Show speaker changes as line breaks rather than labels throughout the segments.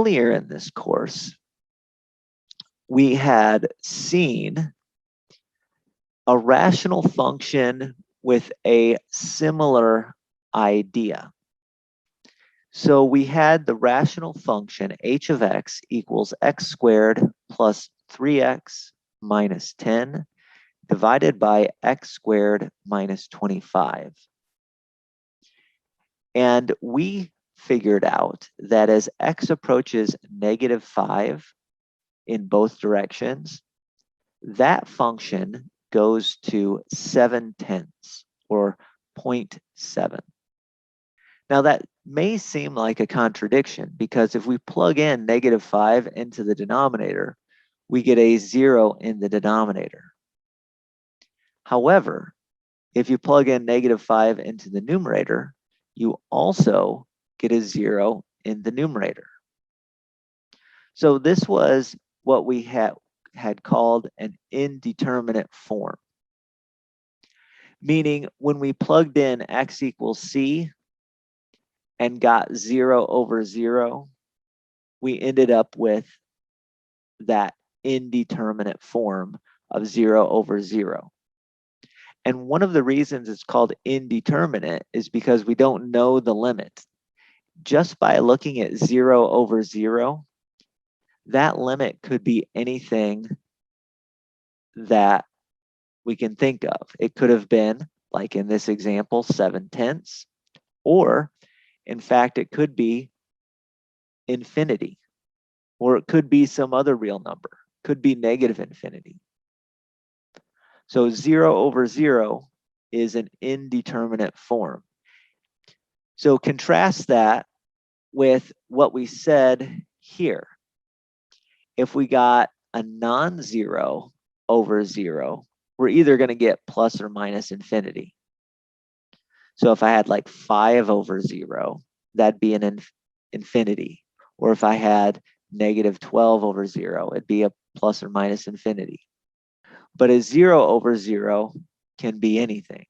earlier in this course, we had seen a rational function with a similar idea. So we had the rational function h of x equals x squared plus 3x minus 10 divided by x squared minus 25. And we figured out that as x approaches -5 in both directions, that function goes to 7/10 or 0.7. Now that may seem like a contradiction because if we plug in -5 into the denominator, we get a 0 in the denominator. However, if you plug in -5 into the numerator, you also get a 0 in the numerator. So this was what we had called an indeterminate form, meaning when we plugged in x equals c and got 0 over 0, we ended up with that indeterminate form of 0 over 0. And one of the reasons it's called indeterminate is because we don't know the limit. Just by looking at 0 over 0, that limit could be anything that we can think of. It could have been, like in this example, 7/10, or in fact, it could be infinity, or it could be some other real number, could be -infinity. So 0 over 0 is an indeterminate form. So contrast that with what we said here. If we got a non-zero over 0, we're either going to get plus or minus infinity. So if I had like 5 over 0, that'd be an infinity. Or if I had -12 over 0, it'd be a plus or minus infinity. But a 0 over 0 can be anything.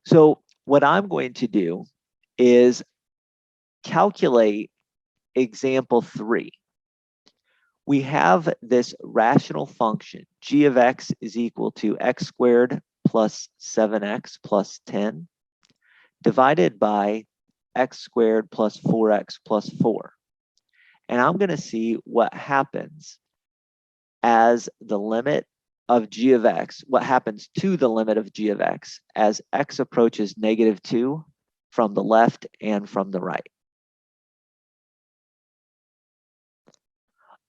So what I'm going to do is calculate example 3. We have this rational function, g of x is equal to x squared plus 7x plus 10 divided by x squared plus 4x plus 4. And I'm going to see what happens as the limit of g of x, what happens to the limit of g of x as x approaches -2 from the left and from the right.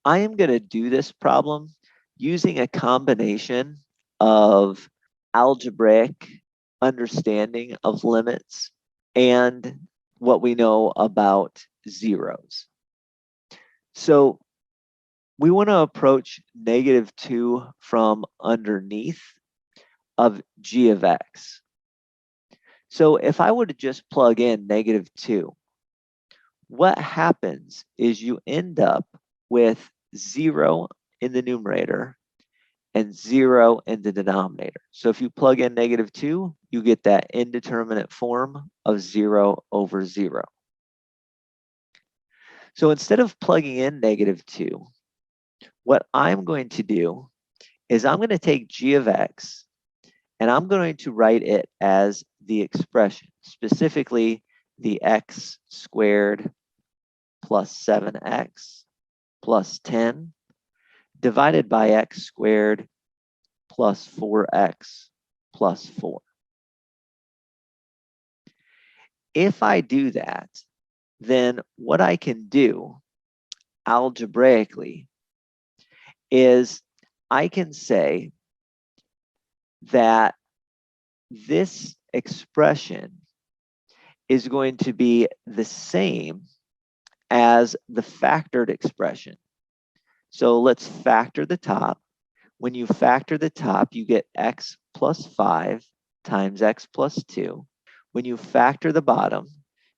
I am going to do this problem using a combination of algebraic understanding of limits and what we know about zeros. So we want to approach -2 from underneath of g of x. So if I were to just plug in -2, what happens is you end up with 0 in the numerator and 0 in the denominator. So if you plug in -2, you get that indeterminate form of 0 over 0. So instead of plugging in -2, what I'm going to do is I'm going to take g of x and I'm going to write it as the expression, specifically the x squared plus 7x plus 10 divided by x squared plus 4x plus 4. If I do that, then what I can do algebraically is I can say that this expression is going to be the same as the factored expression. So let's factor the top. When you factor the top, you get x plus 5 times x plus 2. When you factor the bottom,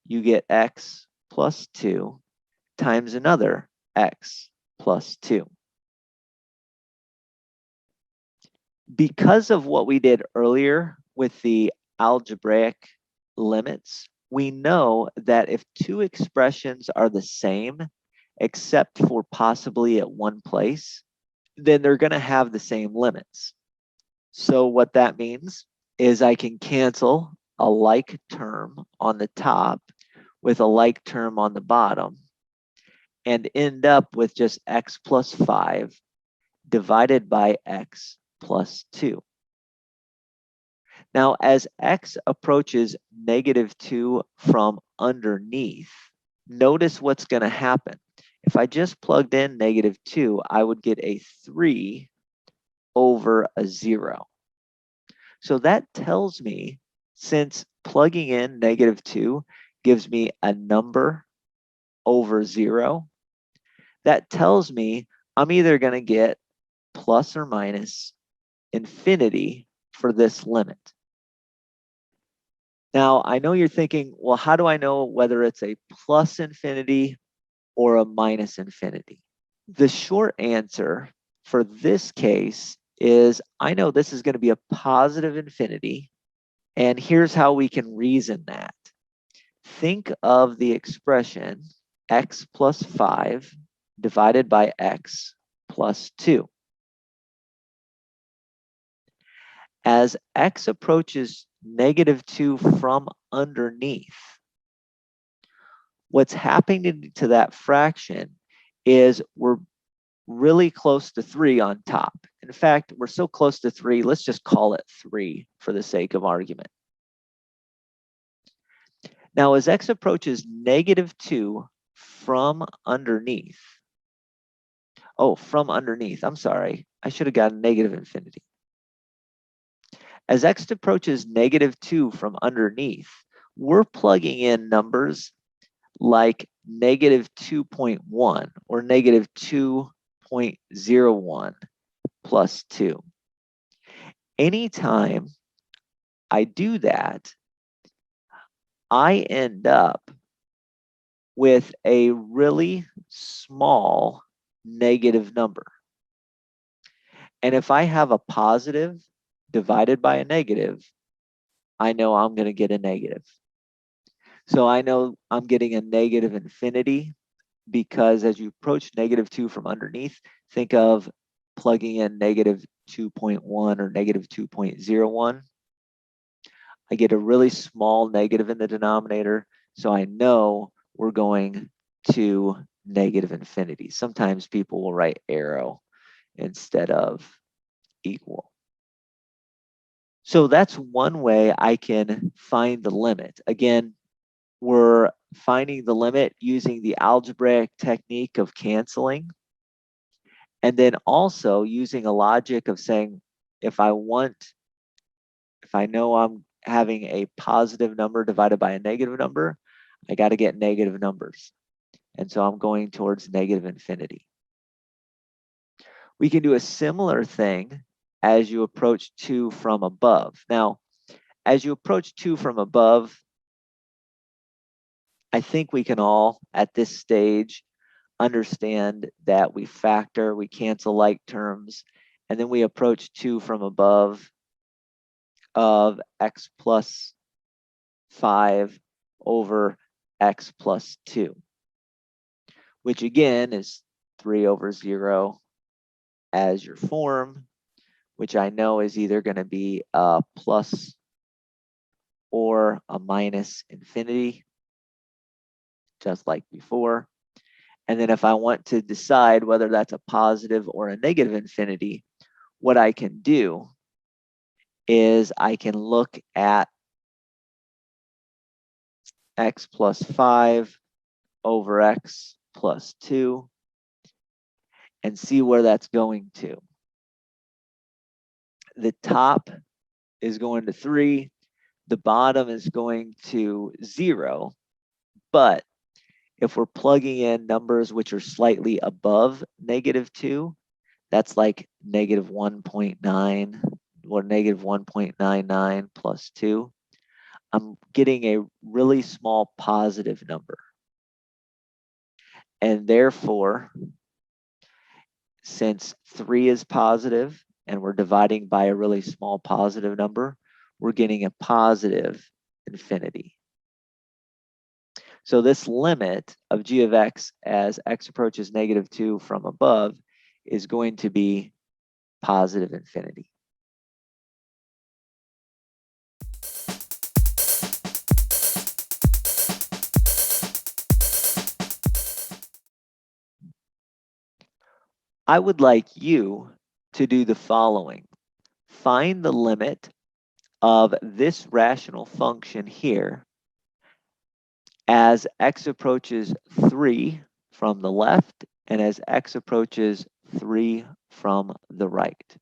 you get x plus 2 times another x plus 2. Because of what we did earlier with the algebraic limits, we know that if two expressions are the same, except for possibly at one place, then they're going to have the same limits. So what that means is I can cancel a like term on the top with a like term on the bottom and end up with just x plus 5 divided by x plus 2. Now, as x approaches -2 from underneath, notice what's going to happen. If I just plugged in -2, I would get a 3 over a 0. So that tells me, since plugging in -2 gives me a number over 0, that tells me I'm either going to get plus or minus infinity for this limit. Now, I know you're thinking, well, how do I know whether it's a plus infinity or a minus infinity? The short answer for this case is I know this is going to be a positive infinity, and here's how we can reason that. Think of the expression x plus 5 divided by x plus 2. As x approaches -2 from underneath, what's happening to that fraction is we're really close to 3 on top. In fact, we're so close to 3, let's just call it 3 for the sake of argument. Now, as x approaches -2 from underneath, from underneath, I'm sorry, I should have gotten negative infinity. As x approaches -2 from underneath, we're plugging in numbers like -2.1 or -2.01 plus 2. Anytime I do that, I end up with a really small negative number. And if I have a positive divided by a negative, I know I'm going to get a negative. So I know I'm getting a negative infinity because as you approach -2 from underneath, think of plugging in -2.1 or -2.01. I get a really small negative in the denominator, so I know we're going to negative infinity. Sometimes people will write arrow instead of equal. So that's one way I can find the limit. Again, we're finding the limit using the algebraic technique of canceling, and then also using a logic of saying, if I know I'm having a positive number divided by a negative number, I got to get negative numbers. And so I'm going towards negative infinity. We can do a similar thing as you approach 2 from above. Now, as you approach 2 from above, I think we can all, at this stage, understand that we factor, we cancel like terms, and then we approach 2 from above of x plus 5 over x plus 2, which again is 3 over 0 as your form, which I know is either going to be a plus or a minus infinity, just like before. And then if I want to decide whether that's a positive or a negative infinity, what I can do is I can look at x plus 5 over x plus 2 and see where that's going to. The top is going to 3, the bottom is going to 0, but if we're plugging in numbers which are slightly above -2, that's like -1.9 or -1.99 plus 2, I'm getting a really small positive number. And therefore, since 3 is positive and we're dividing by a really small positive number, we're getting a positive infinity. So this limit of g of x as x approaches -2 from above is going to be positive infinity. I would like you to do the following. Find the limit of this rational function here as x approaches 3 from the left and as x approaches 3 from the right.